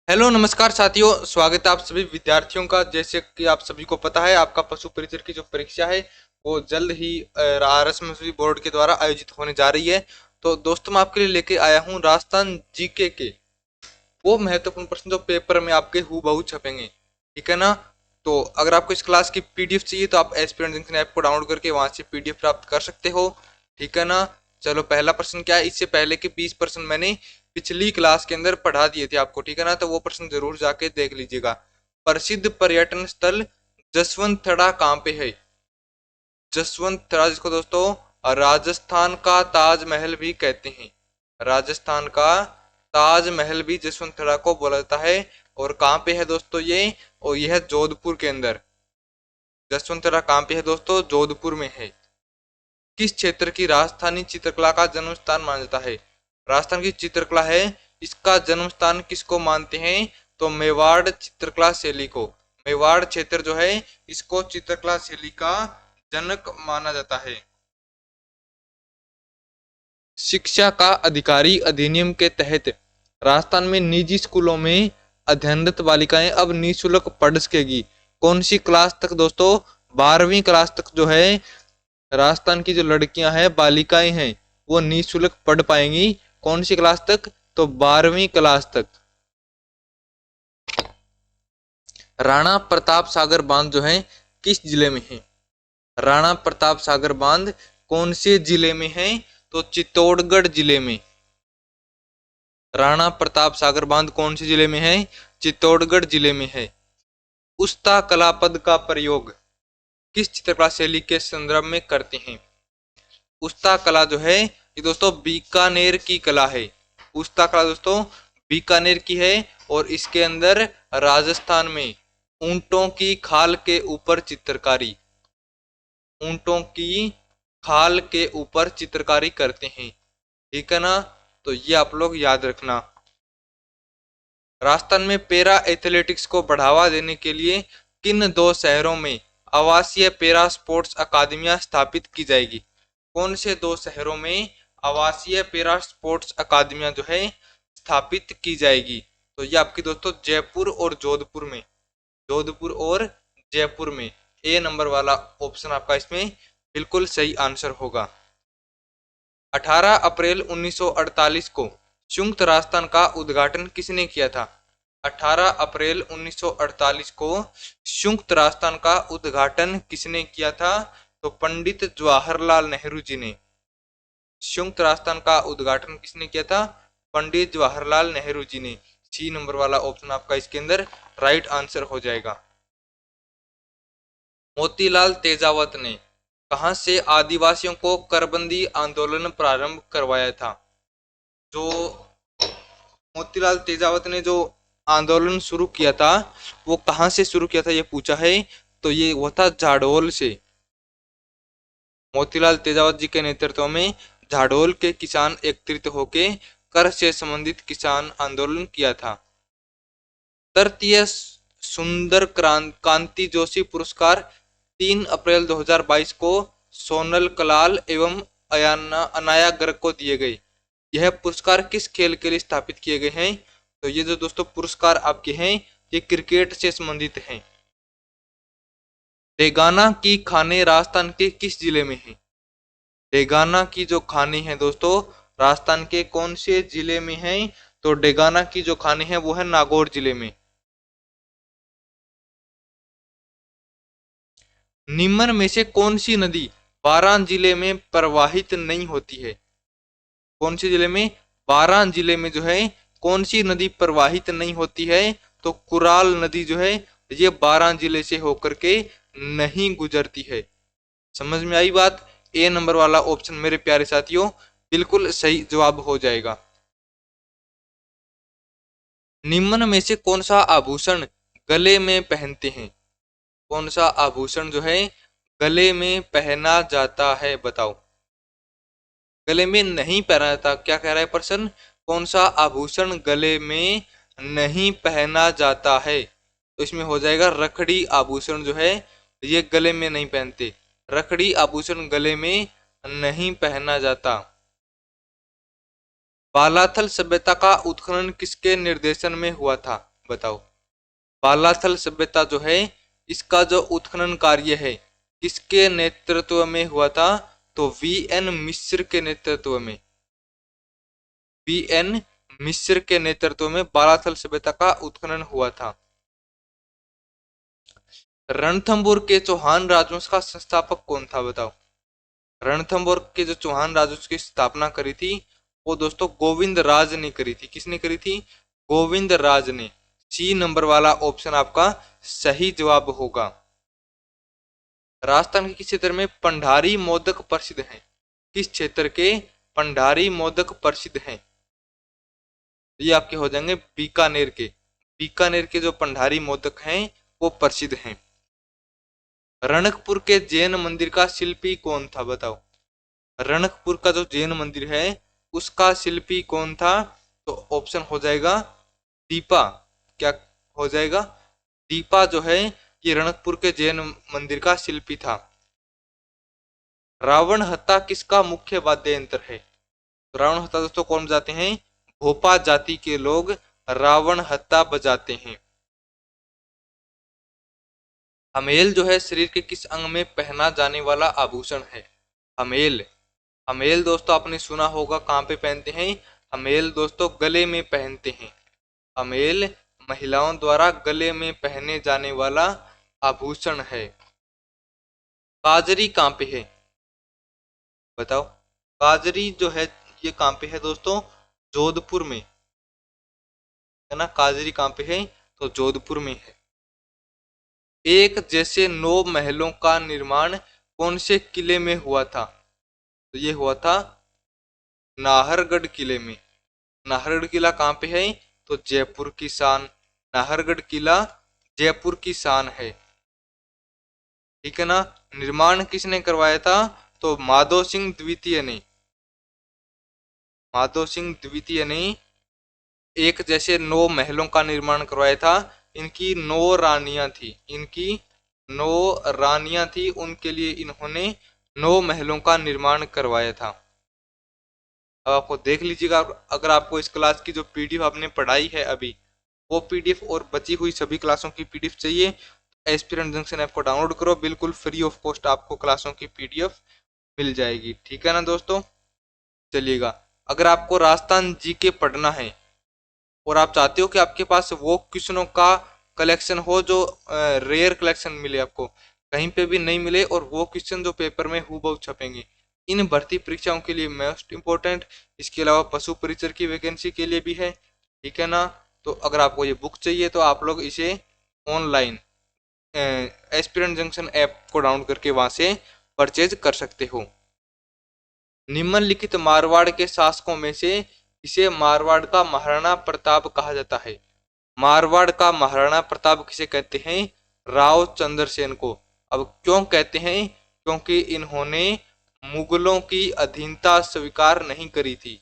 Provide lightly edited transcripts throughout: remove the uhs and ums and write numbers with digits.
Hello नमस्कार साथियों, स्वागत है आप सभी विद्यार्थियों का। जैसे कि आप सभी को पता है, आपका पशु परिचर की जो परीक्षा है वो जल्द ही आरएसएमएसबी बोर्ड के द्वारा आयोजित होने जा रही है। तो दोस्तों, मैं आपके लिए लेके आया हूँ राजस्थान जीके के वो महत्वपूर्ण प्रश्न जो पेपर में आपके हूबहू छपेंगे। ठीक है ना। तो अगर आपको इस क्लास की पीडीएफ चाहिए तो आप एस्पिरेंट जंक्शन ऐप को डाउनलोड करके वहां से पीडीएफ प्राप्त कर सकते हो। ठीक है ना। चलो, पहला प्रश्न क्या है। इससे पहले के 20% मैंने पिछली क्लास के अंदर पढ़ा दिए थे आपको। ठीक है ना। तो वो प्रश्न जरूर जाके देख लीजिएगा। प्रसिद्ध पर्यटन स्थल जसवंतथड़ा कहाँ पे है। जसवंतथड़ा, जिसको दोस्तों राजस्थान का ताजमहल भी कहते हैं। राजस्थान का ताजमहल भी जसवंतथड़ा को बोला जाता है। और कहाँ पे है दोस्तों ये। और यह है जोधपुर के अंदर। जसवंतथड़ा कहाँ पे है दोस्तों, जोधपुर में है। किस क्षेत्र की राजस्थानी चित्रकला का जन्म स्थान माना जाता है। राजस्थान की चित्रकला है, इसका जन्म स्थान किसको मानते हैं। तो मेवाड़ चित्रकला शैली को। मेवाड़ क्षेत्र जो है इसको चित्रकला शैली का जनक माना जाता है। शिक्षा का अधिकारी अधिनियम के तहत राजस्थान में निजी स्कूलों में अध्ययनरत बालिकाएं अब निःशुल्क पढ़ सकेगी। कौन सी क्लास तक दोस्तों, 12वीं क्लास तक जो है राजस्थान की जो लड़कियां हैं, बालिकाएं हैं, वो निःशुल्क पढ़ पाएंगी। कौन सी क्लास तक, तो 12वीं क्लास तक। राणा प्रताप सागर बांध जो है किस जिले में है। राणा प्रताप सागर बांध कौन से जिले में है, तो चित्तौड़गढ़ जिले में। राणा प्रताप सागर बांध कौन से जिले में है, चित्तौड़गढ़ जिले में है। उस्ता कला पद का प्रयोग किस चित्रकला शैली के संदर्भ में करते हैं। उस्ता कला जो है ये दोस्तों बीकानेर की कला है। उस्ता कला दोस्तों बीकानेर की है। और इसके अंदर राजस्थान में ऊंटों की खाल के ऊपर चित्रकारी, ऊंटों की खाल के ऊपर चित्रकारी करते हैं। ठीक है ना। तो ये आप लोग याद रखना। राजस्थान में पैरा एथलेटिक्स को बढ़ावा देने के लिए किन दो शहरों में आवासीय पैरा स्पोर्ट्स अकादमियां स्थापित की जाएगी। कौन से दो शहरों में आवासीय पैरा स्पोर्ट्स अकादमियां जो है स्थापित की जाएगी। तो ये आपकी दोस्तों जयपुर और जोधपुर में। जोधपुर और जयपुर में। ए नंबर वाला ऑप्शन आपका इसमें बिल्कुल सही आंसर होगा। 18 अप्रैल 1948 को संयुक्त राजस्थान का उद्घाटन किसने किया था। 18 अप्रैल 1948 को संयुक्त राजस्थान का उद्घाटन किसने किया था, तो पंडित जवाहरलाल नेहरू जी ने। संयुक्त राजस्थान का उद्घाटन किसने किया था, पंडित जवाहरलाल नेहरू जी ने। सी नंबर वाला ऑप्शन आपका इसके अंदर राइट आंसर हो जाएगा। मोतीलाल तेजावत ने कहां से आदिवासियों को करबंदी आंदोलन प्रारंभ करवाया था। जो मोतीलाल तेजावत ने जो आंदोलन शुरू किया था वो कहां से शुरू किया था, ये पूछा है। तो ये वो था झाडोल से। मोतीलाल तेजावत जी के नेतृत्व में झाडोल के किसान एकत्रित होकर कर से संबंधित किसान आंदोलन किया था। तृतीय सुंदर कांति जोशी पुरस्कार 3 अप्रैल 2022 को सोनल कलाल एवं अनाया गर्ग को दिए गए। यह पुरस्कार किस खेल के लिए स्थापित किए गए हैं। तो ये जो दोस्तों पुरस्कार आपके हैं ये क्रिकेट से संबंधित हैं। डेगाना की खाने राजस्थान के किस जिले में है। डेगाना की जो खाने हैं दोस्तों राजस्थान के कौन से जिले में है, तो डेगाना की जो खाने हैं वो है नागौर जिले में। निम्न में से कौन सी नदी बारां जिले में प्रवाहित नहीं होती है। कौन सी जिले में, बारां जिले में जो है कौन सी नदी प्रवाहित नहीं होती है, तो कुराल नदी जो है ये बारां जिले से होकर के नहीं गुजरती है। समझ में आई बात। ए नंबर वाला ऑप्शन मेरे प्यारे साथियों बिल्कुल सही जवाब हो जाएगा। निम्न में से कौन सा आभूषण गले में पहनते हैं। कौन सा आभूषण जो है गले में पहना जाता है, बताओ। गले में नहीं पहना जाता, क्या कह रहा है प्रश्न। कौन सा आभूषण गले में नहीं पहना जाता है, तो इसमें हो जाएगा रखड़ी आभूषण जो है ये गले में नहीं पहनते। रखड़ी आभूषण गले में नहीं पहना जाता। बालाथल सभ्यता का उत्खनन किसके निर्देशन में हुआ था। बताओ। बालाथल सभ्यता जो है, इसका जो उत्खनन कार्य है किसके नेतृत्व में हुआ था? तो वीएन मिश्र के नेतृत्व में, वीएन मिश्र के नेतृत्व में बालाथल सभ्यता का उत्खनन हुआ था। रणथंभौर के चौहान राजवंश का संस्थापक कौन था? बताओ। रणथंभौर के जो चौहान राजवंश की स्थापना करी थी वो दोस्तों गोविंद राज ने करी थी। किसने करी थी? गोविंद राज ने। सी नंबर वाला ऑप्शन आपका सही जवाब होगा। राजस्थान के किस क्षेत्र में पंडारी मोदक प्रसिद्ध हैं? किस क्षेत्र के पंडारी मोदक प्रसिद्ध हैं? ये आपके हो जाएंगे बीकानेर के। बीकानेर के जो पंडारी मोदक हैं वो प्रसिद्ध हैं। रणकपुर के जैन मंदिर का शिल्पी कौन था? बताओ। रणकपुर का जो जैन मंदिर है उसका शिल्पी कौन था? तो ऑप्शन हो जाएगा दीपा। क्या हो जाएगा? दीपा जो है ये रणकपुर के जैन मंदिर का शिल्पी था। रावण हत्ता किसका मुख्य वाद्य यंत्र है? तो रावण हत्ता दोस्तों कौन बजाते हैं? भोपा जाति के लोग रावण हत्ता बजाते हैं। हमेल जो है शरीर के किस अंग में पहना जाने वाला आभूषण है? हमेल। हमेल दोस्तों आपने सुना होगा कहाँ पे पहनते हैं? हमेल दोस्तों गले में पहनते हैं। हमेल महिलाओं द्वारा गले में पहने जाने वाला आभूषण है। काजरी कहाँ पे है? बताओ। काजरी जो है ये कहाँ पे है दोस्तों? जोधपुर में है ना। काजरी कहाँ पे है? तो जोधपुर में है। एक जैसे 9 महलों का निर्माण कौन से किले में हुआ था? तो ये हुआ था नाहरगढ़ किले में। नाहरगढ़ किला कहाँ पे है? तो जयपुर की शान। नाहरगढ़ किला जयपुर की शान है। ठीक है ना। निर्माण किसने करवाया था? तो माधो सिंह द्वितीय ने। माधो सिंह द्वितीय ने एक जैसे 9 महलों का निर्माण करवाया था। इनकी 9 रानियां थी। इनकी 9 रानियां थी, उनके लिए इन्होंने 9 महलों का निर्माण करवाया था। अब आपको देख लीजिएगा, अगर आपको इस क्लास की जो पीडीएफ आपने पढ़ाई है अभी, वो पीडीएफ और बची हुई सभी क्लासों की पीडीएफ चाहिए तो एस्पिरेंट जंक्शन ऐप को डाउनलोड करो। बिल्कुल फ्री ऑफ कॉस्ट आपको क्लासों की पीडीएफ मिल जाएगी। ठीक है ना दोस्तों। चलिएगा, अगर आपको राजस्थान जीके पढ़ना है और आप चाहते हो कि आपके पास वो क्वेश्चनों का कलेक्शन हो जो रेयर कलेक्शन मिले, आपको कहीं पे भी नहीं मिले, और वो क्वेश्चन जो पेपर में हूबहू छपेंगे, इन भर्ती परीक्षाओं के लिए मोस्ट इंपॉर्टेंट। इसके अलावा पशु परिचर की वैकेंसी के लिए भी है। ठीक है ना। तो अगर आपको ये बुक चाहिए तो आप लोग इसे ऑनलाइन एस्पिरेंट जंक्शन ऐप को डाउनलोड करके वहां से परचेज कर सकते हो। निम्नलिखित मारवाड़ के शासकों में से इसे मारवाड़ का महाराणा प्रताप कहा जाता है। मारवाड़ का महाराणा प्रताप किसे कहते हैं? राव चंद्रसेन को। अब क्यों कहते हैं? क्योंकि इन्होंने मुगलों की अधीनता स्वीकार नहीं करी थी।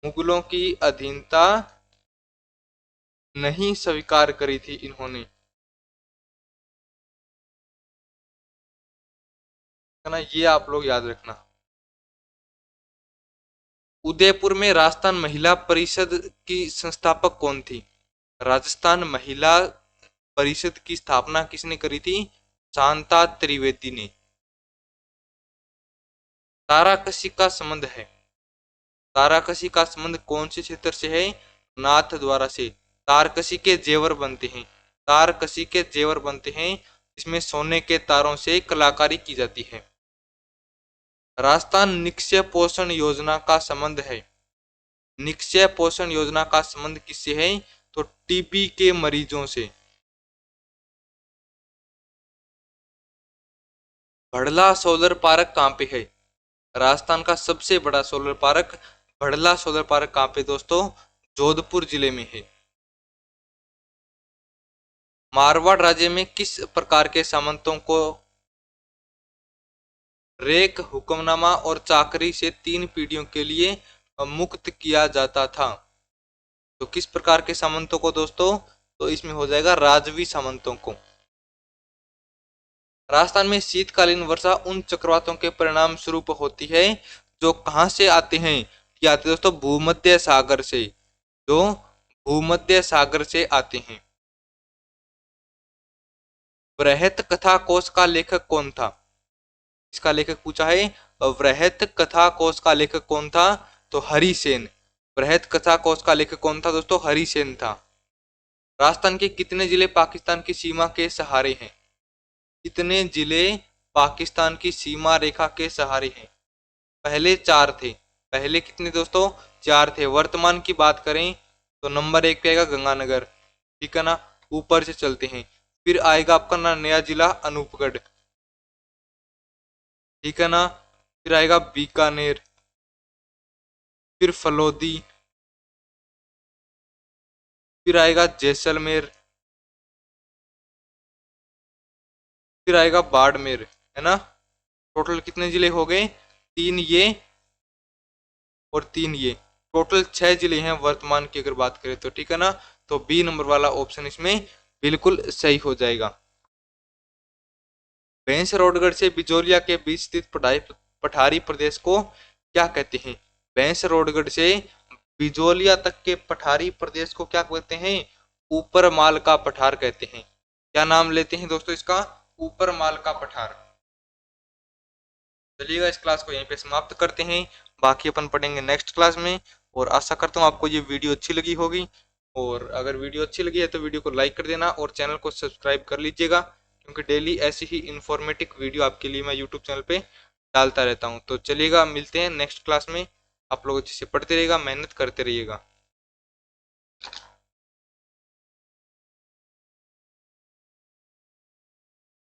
मुगलों की अधीनता नहीं स्वीकार करी थी इन्होंने, है ना। ये आप लोग याद रखना। उदयपुर में राजस्थान महिला परिषद की संस्थापक कौन थी? राजस्थान महिला परिषद की स्थापना किसने करी थी? शांता त्रिवेदी ने। ताराकसी का संबंध है। ताराकसी का संबंध कौन से क्षेत्र से है? नाथ द्वारा से। तारकसी के जेवर बनते हैं। तारकसी के जेवर बनते हैं, इसमें सोने के तारों से कलाकारी की जाती है। राजस्थान निक्षय पोषण योजना का संबंध है। निक्षय पोषण योजना का संबंध किससे है? तो टीबी के मरीजों से। भड़ला सोलर पार्क कहाँ पे है? राजस्थान का सबसे बड़ा solar park Bhadla solar park कहाँ पे दोस्तों? जोधपुर जिले में है। मारवाड़ राज्य में किस प्रकार के सामंतों को रेक, हुक्मनामा और चाकरी से 3 पीढ़ियों के लिए मुक्त किया जाता था? तो किस प्रकार के सामंतों को दोस्तों? तो इसमें हो जाएगा राजवी सामंतों को। राजस्थान में शीतकालीन वर्षा उन चक्रवातों के परिणाम स्वरूप होती है जो कहां से आते हैं? ये आते हैं दोस्तों भूमध्य सागर से। जो भूमध्य सागर से आते हैं। बृहत कथा कोश का लेखक कौन था? इसका लेखक पूछा है। बृहत कथा कोश का लेखक कौन था? तो हरिसेन। बृहत कथा कोश का लेखक कौन था दोस्तों? हरिसेन था। राजस्थान के कितने जिले पाकिस्तान की सीमा के सहारे हैं? कितने जिले पाकिस्तान की सीमा रेखा के सहारे हैं? पहले 4 थे। पहले कितने दोस्तों? 4 थे। वर्तमान की बात करें तो नंबर 1 पे आएगा गंगानगर, ठीक है ना। ऊपर से चलते हैं, फिर आएगा आपका ना नया जिला अनूपगढ़, ठीक है ना। फिर आएगा बीकानेर, फिर फलोदी, फिर आएगा जैसलमेर, फिर आएगा बाड़मेर, है ना। टोटल कितने जिले हो गए? 3 ये और 3 ये, टोटल 6 जिले हैं वर्तमान की अगर बात करें तो, ठीक है ना। तो बी नंबर वाला ऑप्शन इसमें बिल्कुल सही हो जाएगा। भैंसरोडगढ़ से बिजोलिया के बीच स्थित पठारी प्रदेश को क्या कहते हैं? भैंसरोडगढ़ से बिजोलिया तक के पठारी प्रदेश को क्या कहते हैं? ऊपर माल का पठार कहते हैं। क्या नाम लेते हैं दोस्तों इसका? ऊपर माल का पठार। चलिएगा इस क्लास को यहीं पे समाप्त करते हैं, बाकी अपन पढ़ेंगे नेक्स्ट क्लास में। और आशा करता हूँ आपको ये वीडियो अच्छी लगी होगी, और अगर वीडियो अच्छी लगी है तो वीडियो को लाइक कर देना और चैनल को सब्सक्राइब कर लीजिएगा, क्योंकि डेली ऐसी ही इंफॉर्मेटिव वीडियो आपके लिए मैं यूट्यूब चैनल पे डालता रहता हूँ। तो चलिएगा, मिलते हैं नेक्स्ट क्लास में। आप लोग अच्छे से पढ़ते रहिएगा, मेहनत करते रहिएगा।